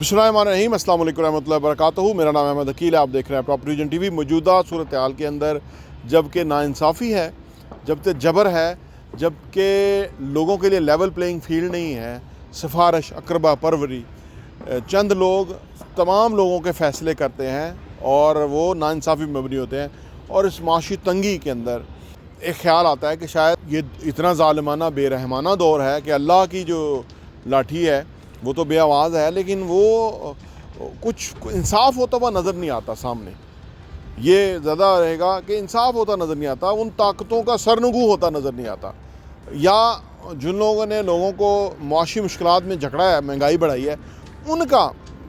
बिस्मिल्लाहिर्रहमानिर्रहीम, अस्सलाम वालेकुम रहमतुल्लाहि वबरकातुहू। मेरा नाम अहमद अकील है। आप देख रहे हैं प्रॉपर्टी विजन टीवी। मौजूदा सूरत हाल के अंदर जबकि नाइंसाफ़ी है, जबकि जबर है, जबकि लोगों के लिए लेवल प्लेइंग फील्ड नहीं है, सिफारिश अकरबा परवरी, चंद लोग तमाम लोगों के फ़ैसले करते हैं और वो नाइंसाफ़ी में मबनी होते हैं। और इस माशी तंगी के अंदर एक ख़्याल आता है कि शायद ये इतना ज़ालिमाना बेरहमाना दौर है कि अल्लाह की जो लाठी है वो तो बेआवाज़ है, लेकिन वो कुछ इंसाफ होता हुआ नज़र नहीं आता सामने। ये ज़्यादा रहेगा कि इंसाफ होता नज़र नहीं आता, उन ताकतों का सरनगू होता नज़र नहीं आता, या जिन लोगों ने लोगों को मुआशी मुश्किलात में जकड़ा है, महंगाई बढ़ाई है, उनका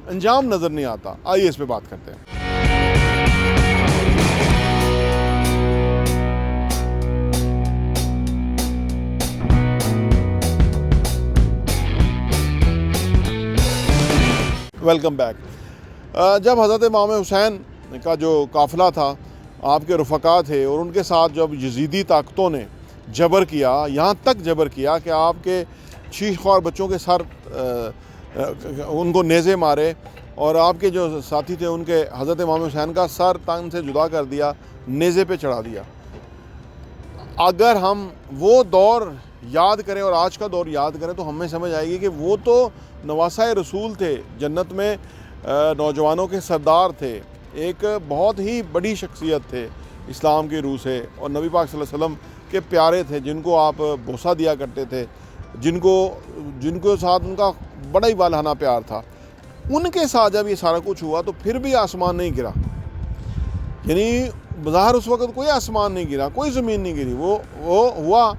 अंजाम नज़र नहीं आता। आइए इस पर बात करते हैं। Welcome back. जब हज़रत इमाम हुसैन का जो काफ़िला था, आपके रफ़क़ा थे, और उनके साथ जब यज़ीदी ताकतों ने जबर किया, यहाँ तक जबर किया कि आपके चीख़ बच्चों के सर उनको नेज़े मारे, और आपके जो साथी थे उनके हज़रत इमाम हुसैन का सर तन से जुदा कर दिया, नेज़े पे चढ़ा दिया। अगर हम वो दौर याद करें और आज का दौर याद करें तो हमें समझ आएगी कि वो तो नवासाए रसूल थे, जन्नत में नौजवानों के सरदार थे, एक बहुत ही बड़ी शख्सियत थे इस्लाम की रूह से, और नबी पाक सल्लल्लाहु अलैहि वसल्लम के प्यारे थे, जिनको आप बोसा दिया करते थे, जिनको साथ उनका बड़ा ही वालहाना प्यार था। उनके साथ जब ये सारा कुछ हुआ तो फिर भी आसमान नहीं गिरा, यानी बाहर उस वक़्त कोई आसमान नहीं गिरा, कोई ज़मीन नहीं गिरी। वो हुआ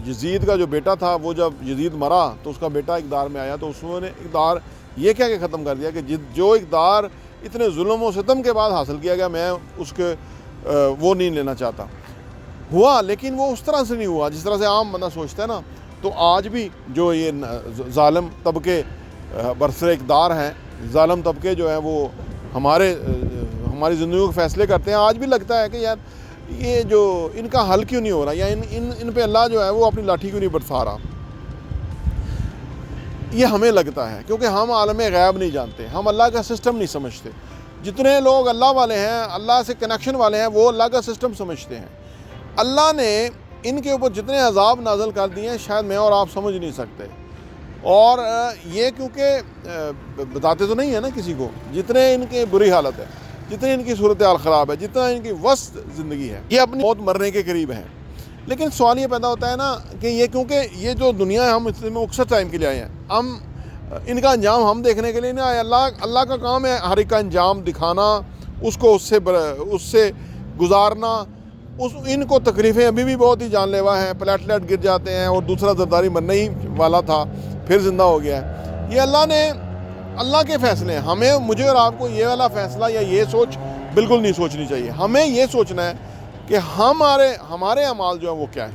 यज़ीद का जो बेटा था, वो जब यज़ीद मरा तो उसका बेटा इक़्तिदार में आया, तो उसने इक़्तिदार ये कह के ख़त्म कर दिया कि जो इक़्तिदार इतने जुल्म और सितम के बाद हासिल किया गया, मैं उसके वो नहीं लेना चाहता। हुआ, लेकिन वो उस तरह से नहीं हुआ जिस तरह से आम बंदा सोचता है ना। तो आज भी जो ये ज़ालिम तबके बरसरे इक़्तिदार हैं, ज़ालिम तबके जो हैं वो हमारी ज़िंदगी के फ़ैसले करते हैं। आज भी लगता है कि यार ये जो इनका हल क्यों नहीं हो रहा, या इन पे अल्लाह जो है वो अपनी लाठी क्यों नहीं बरसा रहा। ये हमें लगता है क्योंकि हम आलम गैब नहीं जानते, हम अल्लाह का सिस्टम नहीं समझते। जितने लोग अल्लाह वाले हैं, अल्लाह से कनेक्शन वाले हैं, वो अल्लाह का सिस्टम समझते हैं। अल्लाह ने इनके ऊपर जितने अजाब नाज़िल कर दिए हैं, शायद मैं और आप समझ नहीं सकते। और ये क्योंकि बताते तो नहीं है ना किसी को, जितने इनकी बुरी हालत है, जितनी इनकी सूरत हाल ख़राब है, जितना इनकी वस्त ज़िंदगी है, ये अपनी मौत मरने के करीब हैं। लेकिन सवाल ये पैदा होता है ना कि ये क्योंकि ये जो दुनिया है, हम इसमें मुख्तर टाइम के लिए आए हैं, हम इनका अंजाम हम देखने के लिए नहीं आए। अल्लाह का काम है हर एक का अंजाम दिखाना, उसको उससे गुजारना। इनको तकलीफ़ें अभी भी बहुत ही जानलेवा हैं, प्लेटलेट गिर जाते हैं, और दूसरा जरदारी मरने ही वाला था फिर ज़िंदा हो गया है। ये अल्लाह के फ़ैसले हैं। हमें, मुझे और आपको ये वाला फ़ैसला या ये सोच बिल्कुल नहीं सोचनी चाहिए। हमें ये सोचना है कि हमारे अमाल जो है वो क्या है,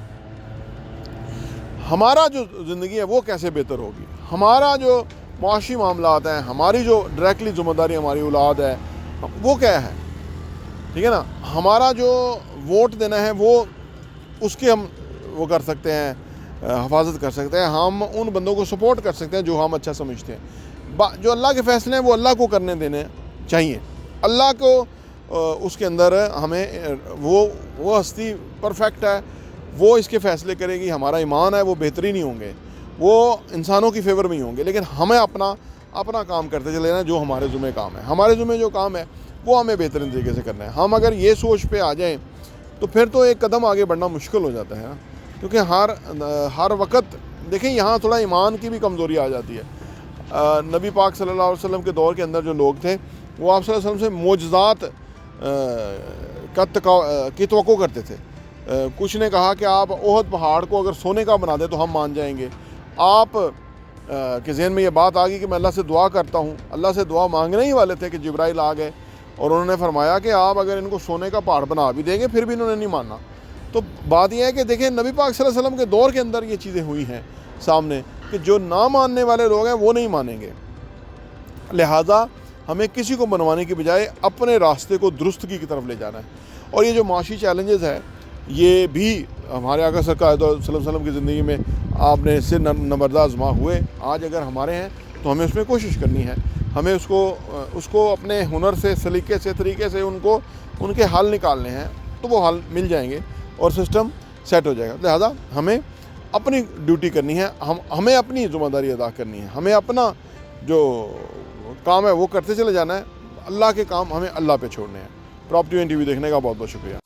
हमारा जो ज़िंदगी है वो कैसे बेहतर होगी, हमारा जो मुआशी मामलात हैं, हमारी जो डायरेक्टली ज़िम्मेदारी हमारी औलाद है वो क्या है, ठीक है ना। हमारा जो वोट देना है वो उसकी हम वो कर सकते हैं, हिफाजत कर सकते हैं, हम उन बंदों को सपोर्ट कर सकते हैं जो हम अच्छा समझते हैं। जो अल्लाह के फ़ैसले हैं वो अल्लाह को करने देने चाहिए। अल्लाह को उसके अंदर हमें वो हस्ती परफेक्ट है, वो इसके फ़ैसले करेगी। हमारा ईमान है वो बेहतरीन ही होंगे, वो इंसानों की फेवर में ही होंगे, लेकिन हमें अपना काम करते चले जाना, जो हमारे ज़ुम्मे काम है। हमारे ज़ुम्मे जो काम है वो हमें बेहतरीन तरीके से करना है। हम अगर ये सोच पे आ जाएँ तो फिर तो एक कदम आगे बढ़ना मुश्किल हो जाता है ना, क्योंकि हर वक्त देखें यहाँ थोड़ा ईमान की भी कमज़ोरी आ जाती है। नबी पाक सल्लल्लाहु अलैहि वसल्लम के दौर के अंदर जो लोग थे वो आप सल्लल्लाहु अलैहि वसल्लम से मोजज़ात की तवक्को करते थे। कुछ ने कहा कि आप ओहद पहाड़ को अगर सोने का बना दें तो हम मान जाएंगे। आप के ज़हन में ये बात आ गई कि मैं अल्लाह से दुआ करता हूँ। अल्लाह से दुआ मांगने ही वाले थे कि जिब्राइल आ गए और उन्होंने फरमाया कि आप अगर इनको सोने का पहाड़ बना भी देंगे फिर भी इन्होंने नहीं माना। तो बात यह है कि देखें नबी पाक सल्लल्लाहु अलैहि वसल्लम के दौर के अंदर ये चीज़ें हुई हैं सामने, कि जो ना मानने वाले लोग हैं वो नहीं मानेंगे। लिहाजा हमें किसी को बनवाने की बजाय अपने रास्ते को दुरुस्तगी की तरफ ले जाना है। और ये जो माशी चैलेंजेस है ये भी हमारे आका सरकार सल्लल्लाहु अलैहि वसल्लम की ज़िंदगी में आपने इससे नंबरदार आज़मा हुए, आज अगर हमारे हैं तो हमें उसमें कोशिश करनी है ہمیں اس کو اپنے ہنر سے، سلیقے سے، طریقے سے ان کے حل نکالنے ہیں، تو وہ حل مل جائیں گے اور سسٹم سیٹ ہو جائے گا. لہذا ہمیں اپنی ڈیوٹی کرنی ہے، ہمیں اپنی ذمہ داری ادا کرنی ہے، ہمیں اپنا جو کام ہے وہ کرتے چلے جانا ہے. اللہ کے کام ہمیں اللہ پہ چھوڑنے ہیں. پراپرٹی ون ٹی وی دیکھنے کا بہت بہت شکریہ.